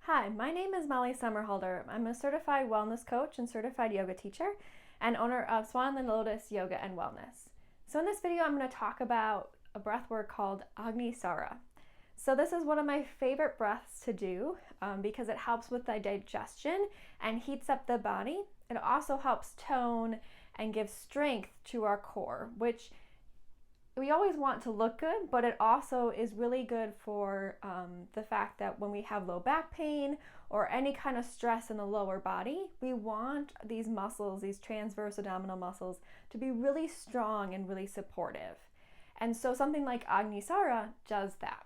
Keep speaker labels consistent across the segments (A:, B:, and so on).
A: Hi, my name is Molly Sommerhalder. I'm a certified wellness coach and certified yoga teacher and owner of Swan and Lotus Yoga and Wellness. So in this video, I'm going to talk about a breath work called Agni Sara. So this is one of my favorite breaths to do because it helps with the digestion and heats up the body. It also helps tone and give strength to our core, which we always want to look good, but it also is really good for the fact that when we have low back pain or any kind of stress in the lower body, we want these muscles, these transverse abdominal muscles, to be really strong and really supportive. And so something like Agni Sara does that.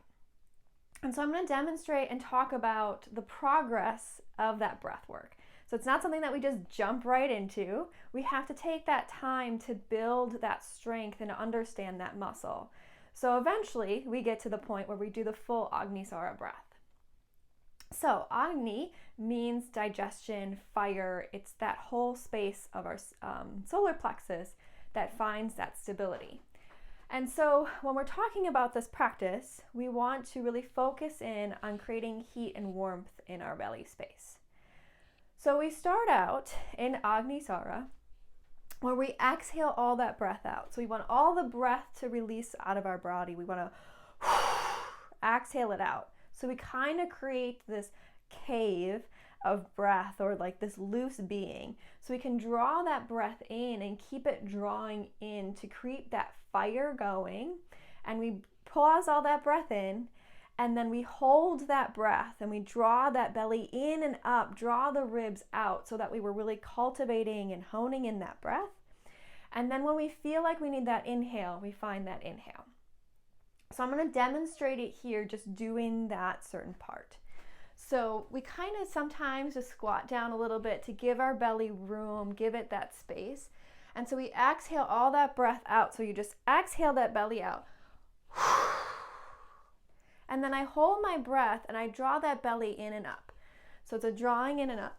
A: And so I'm going to demonstrate and talk about the progress of that breath work. So it's not something that we just jump right into. We have to take that time to build that strength and understand that muscle. So eventually we get to the point where we do the full Agni Sara breath. So Agni means digestion, fire. It's that whole space of our solar plexus that finds that stability. And so when we're talking about this practice, we want to really focus in on creating heat and warmth in our belly space. So we start out in Agni Sara where we exhale all that breath out. So we want all the breath to release out of our body. We want to exhale it out. So we kind of create this cave of breath, or like this loose being. So we can draw that breath in and keep it drawing in to keep that fire going. And we pause all that breath in. And then we hold that breath and we draw that belly in and up, draw the ribs out so that we were really cultivating and honing in that breath. And then when we feel like we need that inhale, we find that inhale. So I'm going to demonstrate it here, just doing that certain part. So we kind of sometimes just squat down a little bit to give our belly room, give it that space. And so we exhale all that breath out. So you just exhale that belly out. And then I hold my breath and I draw that belly in and up. So it's a drawing in and up.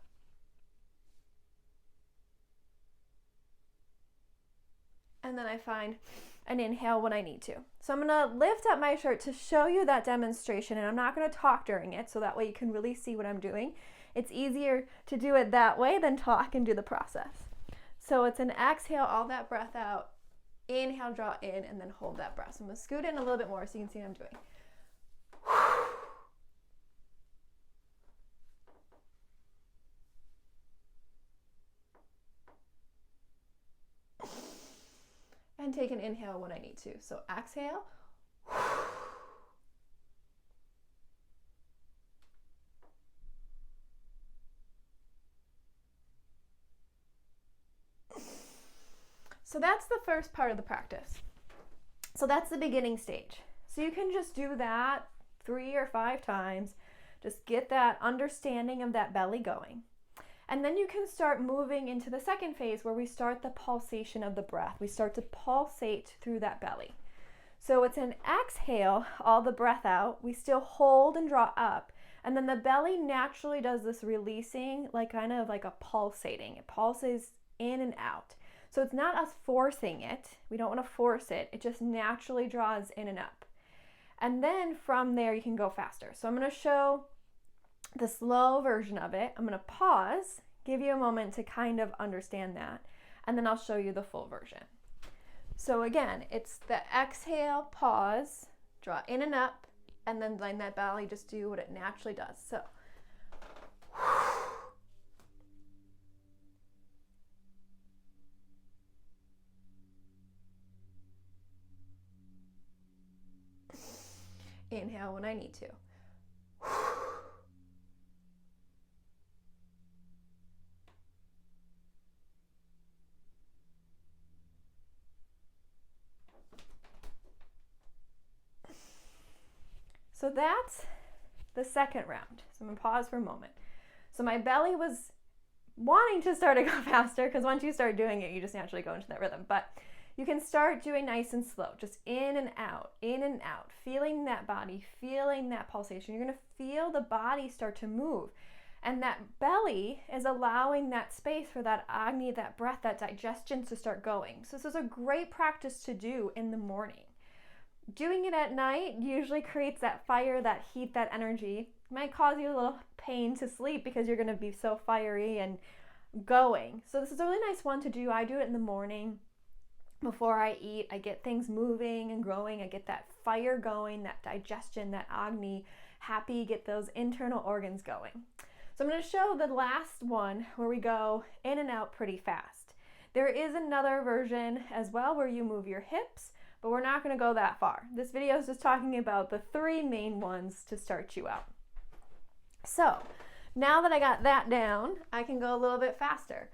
A: And then I find an inhale when I need to. So I'm going to lift up my shirt to show you that demonstration, and I'm not going to talk during it, so that way you can really see what I'm doing. It's easier to do it that way than talk and do the process. So it's an exhale, all that breath out, inhale, draw in, and then hold that breath. So I'm going to scoot in a little bit more so you can see what I'm doing. And take an inhale when I need to. So exhale. So that's the first part of the practice. So that's the beginning stage. So you can just do that 3 or 5 times. Just get that understanding of that belly going. And then you can start moving into the second phase where we start the pulsation of the breath. We start to pulsate through that belly. So it's an exhale, all the breath out. We still hold and draw up. And then the belly naturally does this releasing, like kind of like a pulsating. It pulses in and out. So it's not us forcing it. We don't want to force it. It just naturally draws in and up. And then from there you can go faster. So I'm going to show the slow version of it. I'm going to pause, give you a moment to kind of understand that, and then I'll show you the full version. So again, it's the exhale, pause, draw in and up, and then let that belly just do what it naturally does. So inhale when I need to. So that's the second round. So I'm going to pause for a moment. So my belly was wanting to start to go faster because once you start doing it, you just naturally go into that rhythm. But you can start doing nice and slow, just in and out, feeling that body, feeling that pulsation. You're going to feel the body start to move. And that belly is allowing that space for that Agni, that breath, that digestion to start going. So this is a great practice to do in the morning. Doing it at night usually creates that fire, that heat, that energy. might cause you a little pain to sleep because you're going to be so fiery and going. So this is a really nice one to do. I do it in the morning before I eat. I get things moving and growing. I get that fire going, that digestion, that Agni, happy, get those internal organs going. So I'm going to show the last one where we go in and out pretty fast. There is another version as well where you move your hips, but we're not going to go that far. This video is just talking about the 3 main ones to start you out. So now that I got that down, I can go a little bit faster.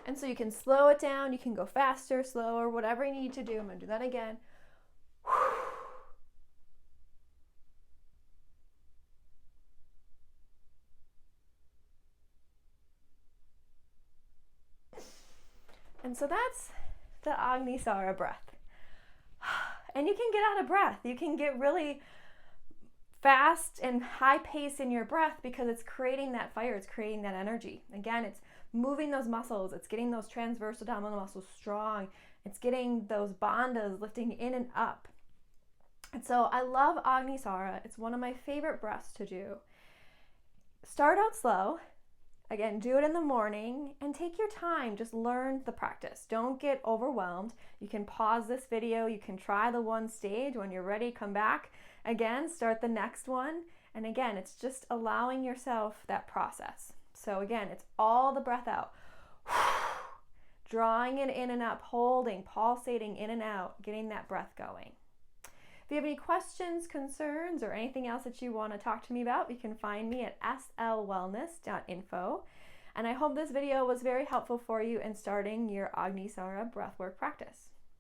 A: And so you can slow it down, you can go faster, slower, whatever you need to do. I'm going to do that again. And so that's the Agni Sara breath. And you can get out of breath. You can get really fast and high pace in your breath because it's creating that fire, it's creating that energy. Again, it's moving those muscles, it's getting those transverse abdominal muscles strong, it's getting those bandhas lifting in and up. And so I love Agni Sara. It's one of my favorite breaths to do. Start out slow. Again, do it in the morning and take your time. Just learn the practice. Don't get overwhelmed. You can pause this video. You can try the one stage. When you're ready, come back. Again, start the next one. And again, it's just allowing yourself that process. So again, it's all the breath out. Drawing it in and up, holding, pulsating in and out, getting that breath going. If you have any questions, concerns, or anything else that you want to talk to me about, you can find me at slwellness.info. And I hope this video was very helpful for you in starting your Agni Sara breathwork practice.